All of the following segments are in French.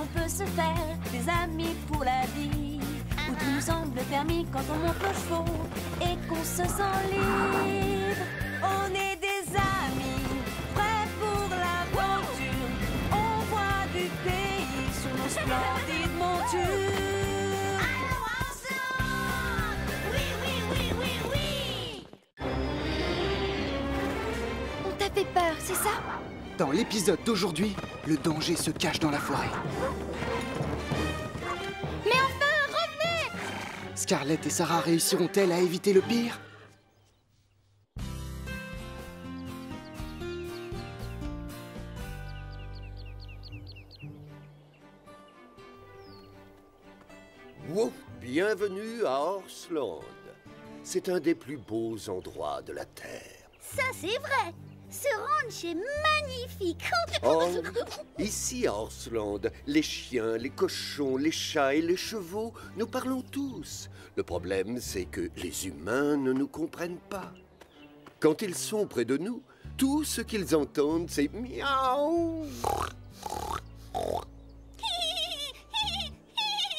on peut se faire des amis pour la vie. Où tout nous semble permis quand on monte nos chevaux et qu'on se sent libre. On est des amis, prêts pour l'aventure. On voit du pays sur nos splendides montures. Alors ensemble! Oui, oui, oui, oui, oui! On t'a fait peur, c'est ça? Dans l'épisode d'aujourd'hui, le danger se cache dans la forêt. Mais enfin, revenez! Scarlett et Sarah réussiront-elles à éviter le pire? Wow, bienvenue à Horseland. C'est un des plus beaux endroits de la Terre. Ça, c'est vrai! Ce ranch est magnifique! Oh, ici à Horseland, les chiens, les cochons, les chats et les chevaux, nous parlons tous. Le problème, c'est que les humains ne nous comprennent pas. Quand ils sont près de nous, tout ce qu'ils entendent, c'est miaou.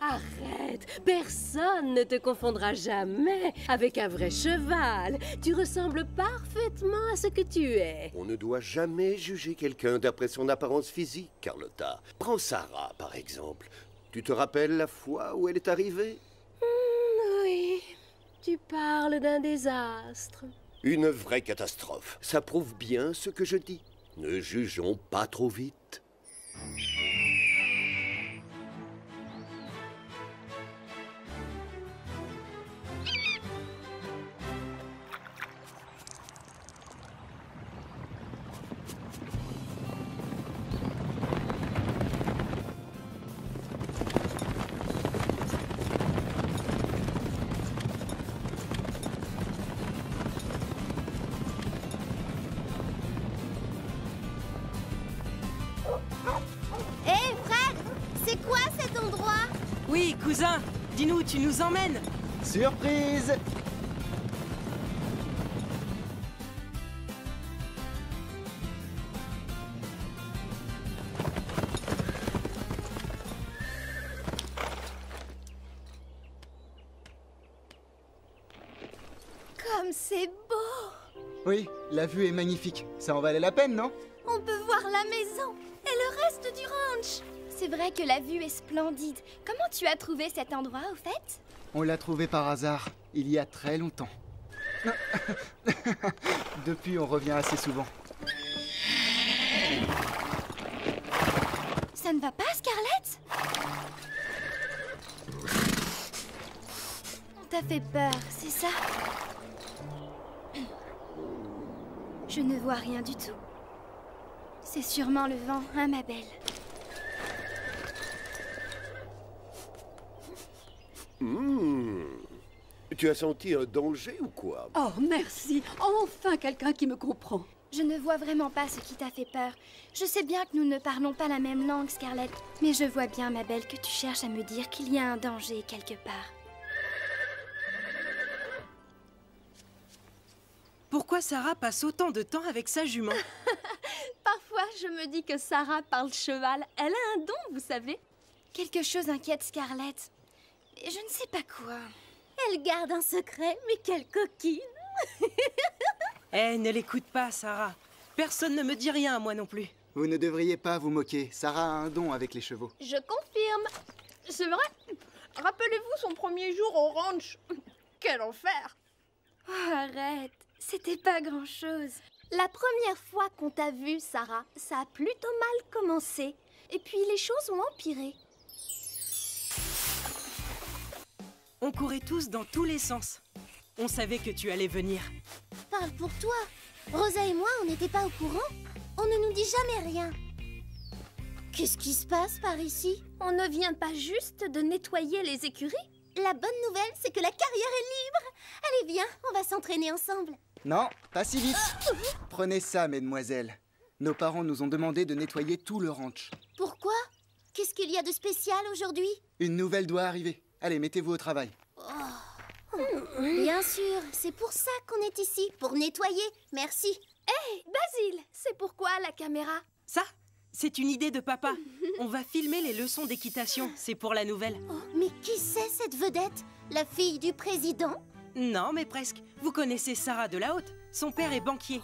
Arrête! Personne ne te confondra jamais avec un vrai cheval. Tu ressembles parfaitement à ce que tu es. On ne doit jamais juger quelqu'un d'après son apparence physique, Carlotta. Prends Sarah, par exemple. Tu te rappelles la fois où elle est arrivée? Oui, tu parles d'un désastre. Une vraie catastrophe. Ça prouve bien ce que je dis. Ne jugeons pas trop vite. Hé, Fred! C'est quoi cet endroit? Oui, cousin, dis-nous, tu nous emmènes? Surprise! Comme c'est beau! Oui, la vue est magnifique. Ça en valait la peine, non? On peut voir la maison et le reste du ranch. C'est vrai que la vue est splendide. Comment tu as trouvé cet endroit, au fait? On l'a trouvé par hasard, il y a très longtemps. Depuis, on revient assez souvent. Ça ne va pas, Scarlett? On t'a fait peur, c'est ça? Je ne vois rien du tout. C'est sûrement le vent, hein, ma belle? Tu as senti un danger ou quoi? Oh, merci. Enfin quelqu'un qui me comprend. Je ne vois vraiment pas ce qui t'a fait peur. Je sais bien que nous ne parlons pas la même langue, Scarlett. Mais je vois bien, ma belle, que tu cherches à me dire qu'il y a un danger quelque part. Pourquoi Sarah passe autant de temps avec sa jument? Parfois, je me dis que Sarah parle cheval. Elle a un don, vous savez. Quelque chose inquiète Scarlett. Et je ne sais pas quoi. Elle garde un secret, mais quelle coquine! Eh, ne l'écoute pas, Sarah. Personne ne me dit rien, moi non plus. Vous ne devriez pas vous moquer. Sarah a un don avec les chevaux. Je confirme. C'est vrai. Rappelez-vous son premier jour au ranch. Quel enfer! Oh, arrête. C'était pas grand-chose. La première fois qu'on t'a vue, Sarah, ça a plutôt mal commencé. Et puis les choses ont empiré. On courait tous dans tous les sens. On savait que tu allais venir. Parle pour toi. Rosa et moi, on n'était pas au courant. On ne nous dit jamais rien. Qu'est-ce qui se passe par ici? On ne vient pas juste de nettoyer les écuries? La bonne nouvelle, c'est que la carrière est libre. Allez, viens, on va s'entraîner ensemble. Non, pas si vite. Prenez ça, mesdemoiselles. Nos parents nous ont demandé de nettoyer tout le ranch. Pourquoi? Qu'est-ce qu'il y a de spécial aujourd'hui? Une nouvelle doit arriver. Allez, mettez-vous au travail. Bien sûr, c'est pour ça qu'on est ici, pour nettoyer. Merci. Hé, Basile, c'est pourquoi la caméra? Ça, c'est une idée de papa. On va filmer les leçons d'équitation, c'est pour la nouvelle. Oh, mais qui c'est cette vedette? La fille du président? Non, mais presque. Vous connaissez Sarah de la Haute. Son père est banquier.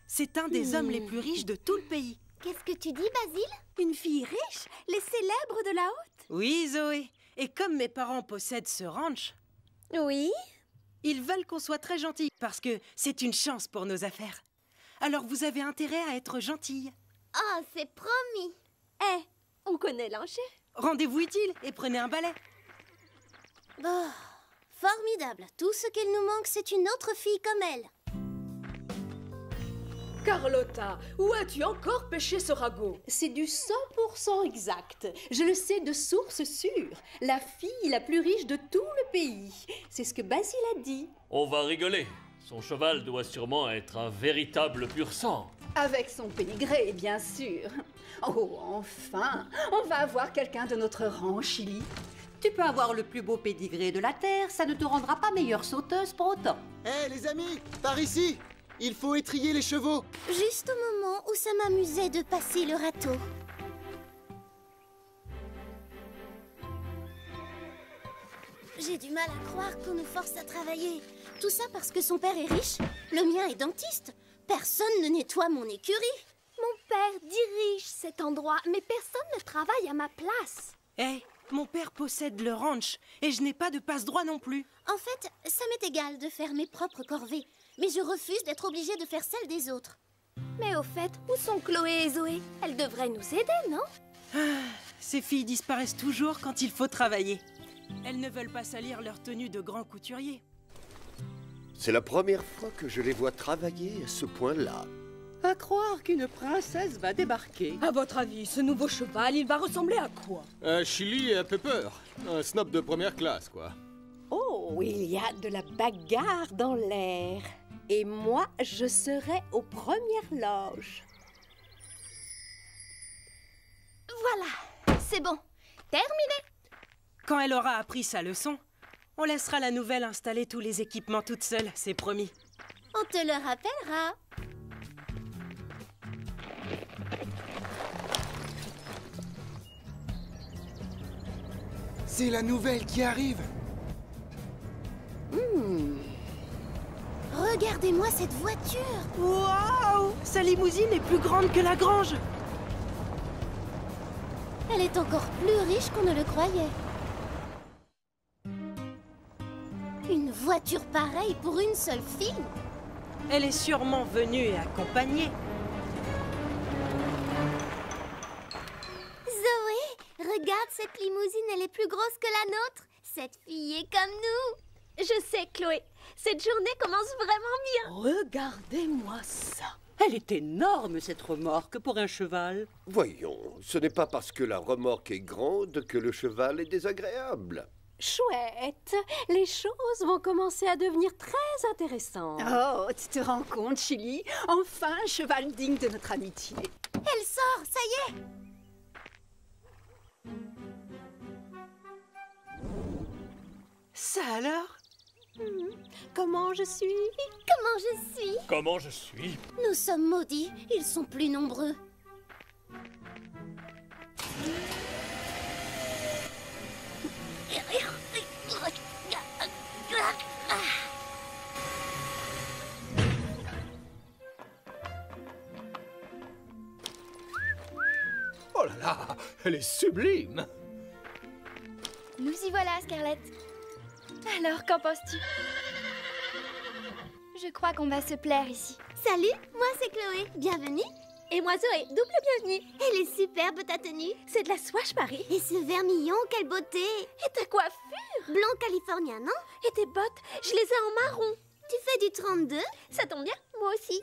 C'est un des hommes les plus riches de tout le pays. Qu'est-ce que tu dis, Basile? Une fille riche? Les célèbres de la Haute? Oui, Zoé. Et comme mes parents possèdent ce ranch, Oui. ils veulent qu'on soit très gentils parce que c'est une chance pour nos affaires. Alors vous avez intérêt à être gentille. Ah, c'est promis. On connaît l'encher. Rendez-vous utile et prenez un balai. Oh, formidable. Tout ce qu'il nous manque, c'est une autre fille comme elle. Carlotta, où as-tu encore pêché ce ragot? C'est du 100% exact. Je le sais de source sûre. La fille la plus riche de tout le pays. C'est ce que Basile a dit. On va rigoler. Son cheval doit sûrement être un véritable pur sang. Avec son pédigré, bien sûr. Oh, enfin, on va avoir quelqu'un de notre rang, Chili. Tu peux avoir le plus beau pédigré de la Terre, ça ne te rendra pas meilleure sauteuse pour autant. Hé, les amis, par ici! Il faut étriller les chevaux. Juste au moment où ça m'amusait de passer le râteau. J'ai du mal à croire qu'on nous force à travailler. Tout ça parce que son père est riche, le mien est dentiste. Personne ne nettoie mon écurie. Mon père dirige cet endroit, mais personne ne travaille à ma place. Mon père possède le ranch et je n'ai pas de passe-droit non plus. En fait, ça m'est égal de faire mes propres corvées. Mais je refuse d'être obligée de faire celles des autres. Mais au fait, où sont Chloé et Zoé? Elles devraient nous aider, non? Ces filles disparaissent toujours quand il faut travailler. Elles ne veulent pas salir leur tenue de grand couturier. C'est la première fois que je les vois travailler à ce point-là. À croire qu'une princesse va débarquer. À votre avis, ce nouveau cheval, il va ressembler à quoi? Chili et Pepper. Un snob de première classe, quoi. Oh, il y a de la bagarre dans l'air. Et moi, je serai aux premières loges. Voilà, c'est bon. Terminé. Quand elle aura appris sa leçon, on laissera la nouvelle installer tous les équipements toute seule, c'est promis. On te le rappellera. C'est la nouvelle qui arrive. Regardez-moi cette voiture. Waouh! Sa limousine est plus grande que la grange. Elle est encore plus riche qu'on ne le croyait. Une voiture pareille pour une seule fille? Elle est sûrement venue et accompagnée. Zoé, regarde cette limousine, elle est plus grosse que la nôtre. Cette fille est comme nous. Je sais, Chloé. Cette journée commence vraiment bien. Regardez-moi ça. Elle est énorme, cette remorque, pour un cheval. Voyons, ce n'est pas parce que la remorque est grande que le cheval est désagréable. Chouette, les choses vont commencer à devenir très intéressantes. Oh, tu te rends compte, Chili? Enfin, un cheval digne de notre amitié. Elle sort, ça y est. Ça alors? Comment je suis? Comment je suis? Comment je suis? Nous sommes maudits, ils sont plus nombreux. Oh là là, elle est sublime. Nous y voilà, Scarlett. Alors, qu'en penses-tu? Je crois qu'on va se plaire ici. Salut, moi c'est Chloé, bienvenue. Et moi, Zoé, double bienvenue. Elle est superbe ta tenue. C'est de la soie, Paris. Et ce vermillon, quelle beauté. Et ta coiffure? Blanc californien, non? Et tes bottes, je les ai en marron. Tu fais du 32? Ça tombe bien, moi aussi.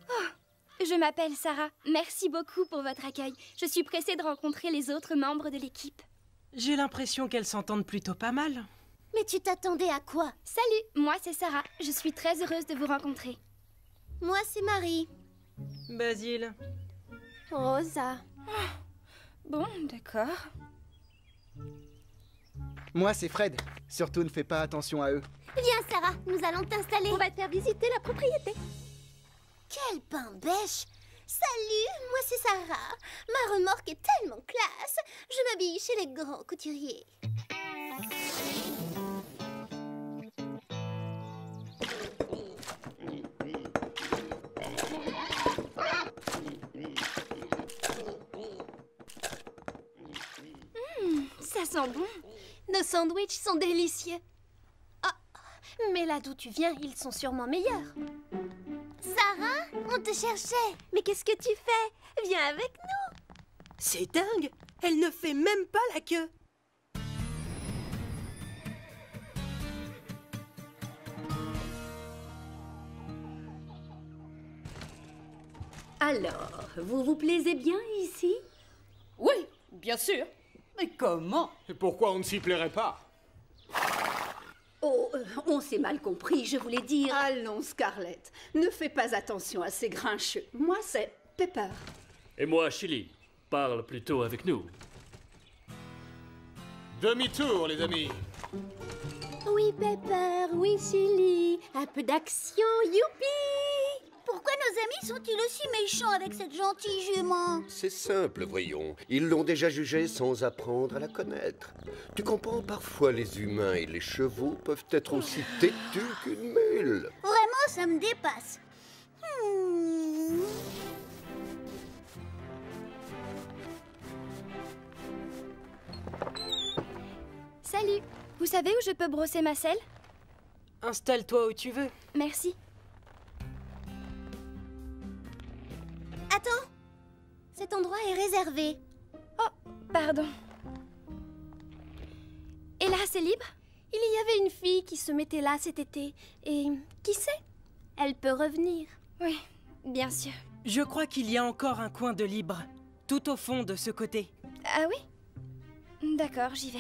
Oh, je m'appelle Sarah. Merci beaucoup pour votre accueil. Je suis pressée de rencontrer les autres membres de l'équipe. J'ai l'impression qu'elles s'entendent plutôt pas mal. Mais tu t'attendais à quoi? Salut, moi c'est Sarah. Je suis très heureuse de vous rencontrer. Moi c'est Marie. Basile. Rosa. Bon, d'accord. Moi, c'est Fred. Surtout, ne fais pas attention à eux. Viens, Sarah, nous allons t'installer. On va te faire visiter la propriété. Quel pain bêche! Salut, moi c'est Sarah. Ma remorque est tellement classe. Je m'habille chez les grands couturiers. Ça sent bon. Nos sandwichs sont délicieux. Ah, mais là d'où tu viens, ils sont sûrement meilleurs. Sarah, on te cherchait. Mais qu'est-ce que tu fais? Viens avec nous. C'est dingue! Elle ne fait même pas la queue. Alors, vous vous plaisez bien ici? Oui, bien sûr. Mais comment? Et pourquoi on ne s'y plairait pas? Oh, on s'est mal compris, je voulais dire... Allons, Scarlett, ne fais pas attention à ces grincheux. Moi, c'est Pepper. Et moi, Chili, parle plutôt avec nous. Demi-tour, les amis. Oui, Pepper, oui, Chili. Un peu d'action, youpi! Pourquoi nos amis sont-ils aussi méchants avec cette gentille jument? C'est simple, voyons. Ils l'ont déjà jugée sans apprendre à la connaître. Tu comprends, parfois les humains et les chevaux peuvent être aussi têtus qu'une mule. Vraiment, ça me dépasse. Salut. Vous savez où je peux brosser ma selle? Installe-toi où tu veux. Merci. Attends, cet endroit est réservé. Oh, pardon. Et là, c'est libre? Il y avait une fille qui se mettait là cet été. Et qui sait? Elle peut revenir. Oui, bien sûr. Je crois qu'il y a encore un coin de libre, tout au fond de ce côté. Ah oui? D'accord, j'y vais.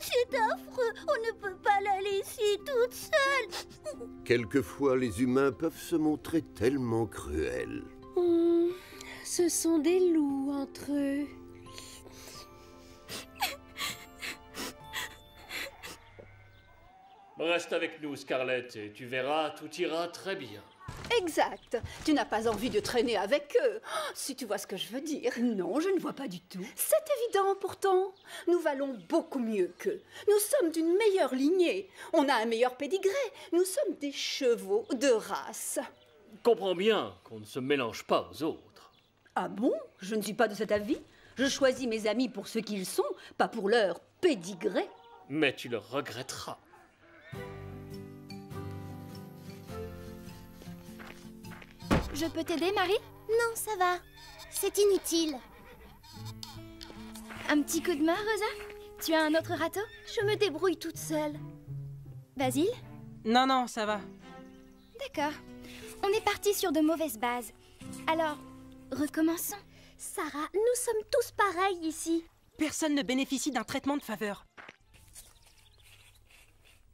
C'est affreux, on ne peut pas la laisser toute seule. Quelquefois, les humains peuvent se montrer tellement cruels. Ce sont des loups entre eux. Reste avec nous, Scarlett, et tu verras, tout ira très bien. Exact. Tu n'as pas envie de traîner avec eux, si tu vois ce que je veux dire. Non, je ne vois pas du tout. C'est évident pourtant. Nous valons beaucoup mieux qu'eux. Nous sommes d'une meilleure lignée. On a un meilleur pédigré. Nous sommes des chevaux de race. Comprends bien qu'on ne se mélange pas aux autres. Ah bon? Je ne suis pas de cet avis. Je choisis mes amis pour ce qu'ils sont, pas pour leur pédigré. Mais tu le regretteras. Je peux t'aider, Marie? Non, ça va. C'est inutile. Un petit coup de main, Rosa? Tu as un autre râteau? Je me débrouille toute seule. Basile? Non, non, ça va. D'accord. On est parti sur de mauvaises bases. Alors, recommençons. Sarah, nous sommes tous pareils ici. Personne ne bénéficie d'un traitement de faveur.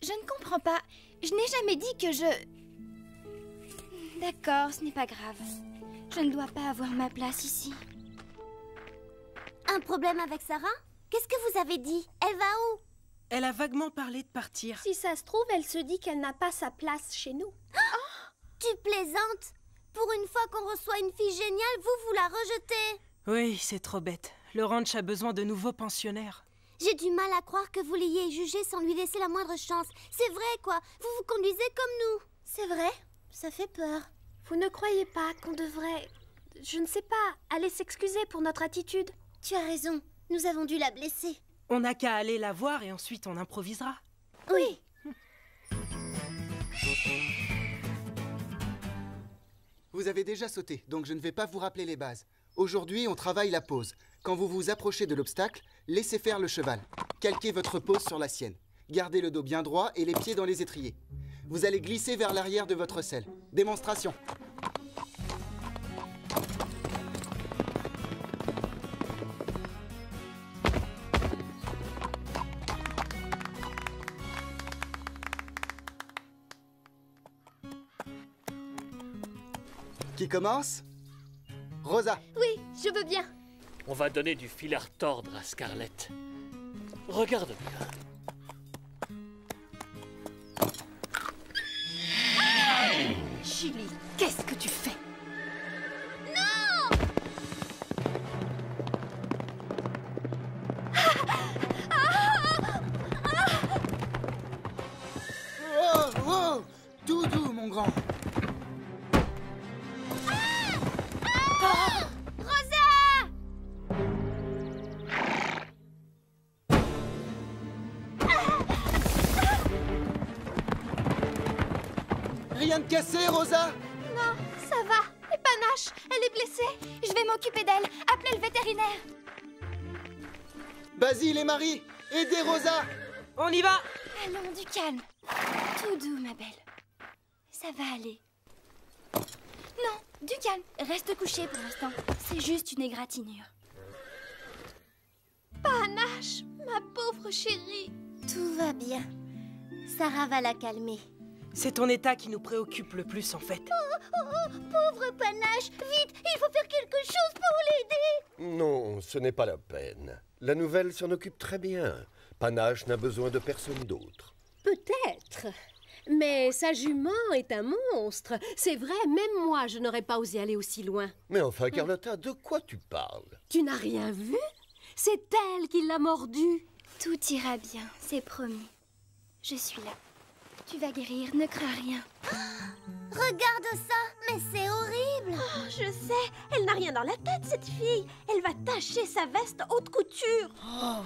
Je ne comprends pas. Je n'ai jamais dit que je... D'accord, ce n'est pas grave. Je ne dois pas avoir ma place ici. Un problème avec Sarah? Qu'est-ce que vous avez dit? Elle va où? Elle a vaguement parlé de partir. Si ça se trouve, elle se dit qu'elle n'a pas sa place chez nous. Oh, tu plaisantes? Pour une fois qu'on reçoit une fille géniale, vous la rejetez? Oui, c'est trop bête. Le ranch a besoin de nouveaux pensionnaires. J'ai du mal à croire que vous l'ayez jugée sans lui laisser la moindre chance. C'est vrai, quoi. Vous vous conduisez comme nous. C'est vrai? Ça fait peur. Vous ne croyez pas qu'on devrait... Je ne sais pas, aller s'excuser pour notre attitude? Tu as raison. Nous avons dû la blesser. On n'a qu'à aller la voir et ensuite on improvisera. Oui. Vous avez déjà sauté, donc je ne vais pas vous rappeler les bases. Aujourd'hui, on travaille la pose. Quand vous vous approchez de l'obstacle, laissez faire le cheval. Calquez votre pose sur la sienne. Gardez le dos bien droit et les pieds dans les étriers. Vous allez glisser vers l'arrière de votre selle. Démonstration. Qui commence? Rosa. Oui, je veux bien. On va donner du fil à retordre à Scarlett. Regarde bien. mon grand. Rosa! Rien de cassé, Rosa? Non, ça va. Et Panache, elle est blessée. Je vais m'occuper d'elle. Appelez le vétérinaire. Basile et Marie, aidez Rosa! On y va! Allons, du calme. Tout doux, ma belle. Ça va aller. Non, du calme. Reste couché pour l'instant. C'est juste une égratignure. Panache, ma pauvre chérie. Tout va bien. Sarah va la calmer. C'est ton état qui nous préoccupe le plus, en fait. Pauvre Panache, vite, il faut faire quelque chose pour l'aider. Non, ce n'est pas la peine. La nouvelle s'en occupe très bien. Panache n'a besoin de personne d'autre. Peut-être. Mais sa jument est un monstre. C'est vrai, même moi, je n'aurais pas osé aller aussi loin. Mais enfin, Carlotta, de quoi tu parles? Tu n'as rien vu? C'est elle qui l'a mordu. Tout ira bien, c'est promis. Je suis là. Tu vas guérir, ne crains rien. Regarde ça, mais c'est horrible. Oh, je sais, elle n'a rien dans la tête, cette fille. Elle va tacher sa veste haute couture. Oh,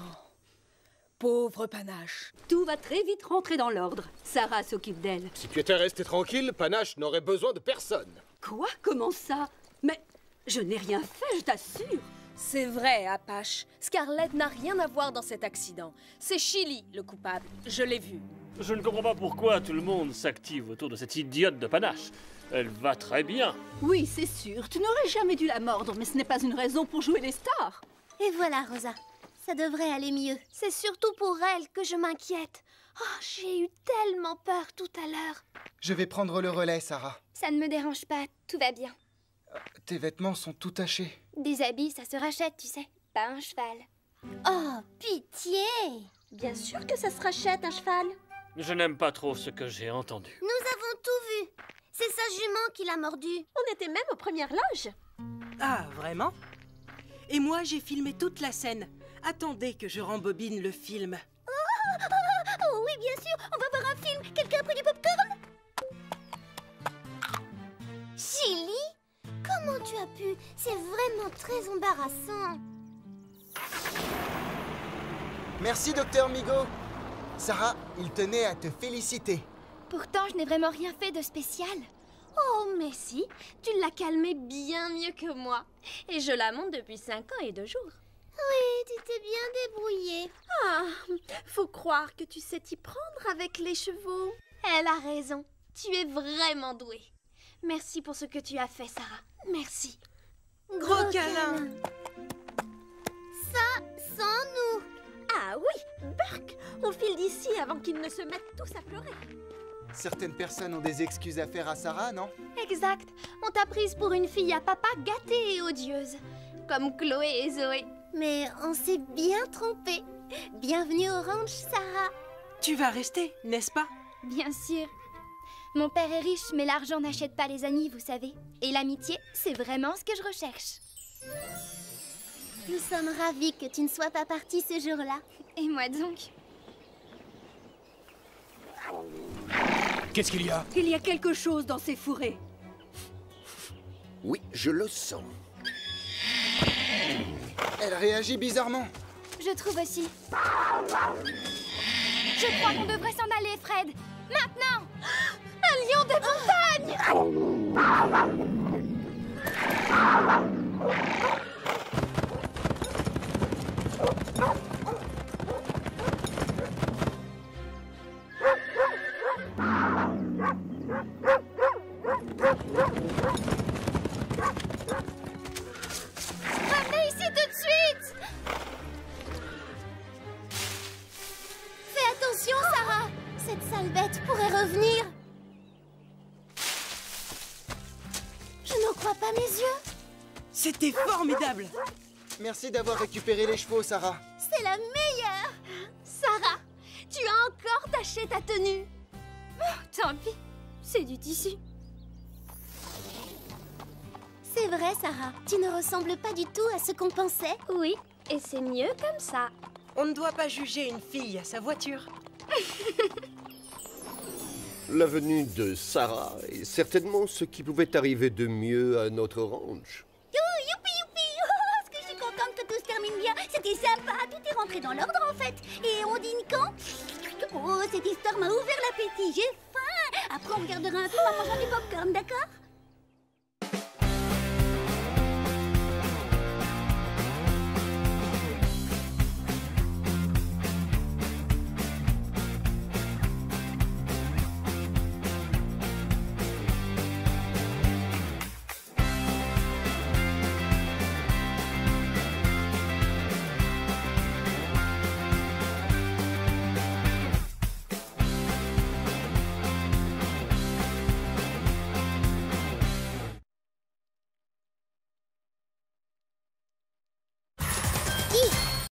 pauvre Panache. Tout va très vite rentrer dans l'ordre. Sarah s'occupe d'elle. Si tu étais resté tranquille, Panache n'aurait besoin de personne. Quoi? Comment ça? Mais je n'ai rien fait, je t'assure. C'est vrai, Apache. Scarlett n'a rien à voir dans cet accident. C'est Chili, le coupable. Je l'ai vu. Je ne comprends pas pourquoi tout le monde s'active autour de cette idiote de Panache. Elle va très bien. Oui, c'est sûr. Tu n'aurais jamais dû la mordre, mais ce n'est pas une raison pour jouer les stars. Et voilà, Rosa. Ça devrait aller mieux. C'est surtout pour elle que je m'inquiète. Oh, j'ai eu tellement peur tout à l'heure. Je vais prendre le relais, Sarah. Ça ne me dérange pas, tout va bien. Tes vêtements sont tout tachés. Des habits, ça se rachète, tu sais. Pas un cheval. Oh, pitié! Bien sûr que ça se rachète, un cheval. Je n'aime pas trop ce que j'ai entendu. Nous avons tout vu. C'est sa jument qui l'a mordu. On était même aux premières loges. Ah, vraiment? Et moi, j'ai filmé toute la scène. Attendez que je rembobine le film. Oh oui, bien sûr. On va voir un film. Quelqu'un a pris du popcorn? Chili? Comment tu as pu? C'est vraiment très embarrassant. Merci, docteur Migo. Sarah, il tenait à te féliciter. Pourtant, je n'ai vraiment rien fait de spécial. Oh, mais si, tu l'as calmée bien mieux que moi. Et je la monte depuis 5 ans et 2 jours. Oui, tu t'es bien débrouillée. Ah, faut croire que tu sais t'y prendre avec les chevaux. Elle a raison. Tu es vraiment douée. Merci pour ce que tu as fait, Sarah. Merci. Gros câlin. Ça, sans nous. Ah oui, Burke, on file d'ici avant qu'ils ne se mettent tous à pleurer. Certaines personnes ont des excuses à faire à Sarah, non? Exact. On t'a prise pour une fille à papa gâtée et odieuse. Comme Chloé et Zoé. Mais on s'est bien trompé. Bienvenue au ranch, Sarah. Tu vas rester, n'est-ce pas? Bien sûr. Mon père est riche, mais l'argent n'achète pas les amis, vous savez. Et l'amitié, c'est vraiment ce que je recherche. Nous sommes ravis que tu ne sois pas partie ce jour-là. Et moi donc? Qu'est-ce qu'il y a? Il y a quelque chose dans ces fourrés. Oui, je le sens. Elle réagit bizarrement. Je trouve aussi. Je crois qu'on devrait s'en aller, Fred. Maintenant! Un lion des montagnes! Revenez ici tout de suite! Fais attention, Sarah! Cette sale bête pourrait revenir. Je n'en crois pas mes yeux. C'était formidable. Merci d'avoir récupéré les chevaux, Sarah. C'est la meilleure. Sarah, tu as encore taché ta tenue. Oh, tant pis, c'est du tissu. C'est vrai, Sarah. Tu ne ressembles pas du tout à ce qu'on pensait. Oui, et c'est mieux comme ça. On ne doit pas juger une fille à sa voiture. La venue de Sarah est certainement ce qui pouvait arriver de mieux à notre ranch. Youpi, youpi. Oh, est-ce que je suis contente que tout se termine bien. C'était sympa, tout est rentré dans l'ordre en fait. Et on dîne quand? Oh, cette histoire m'a ouvert l'appétit, j'ai faim. Après, on regardera un film en mangeant du popcorn, d'accord?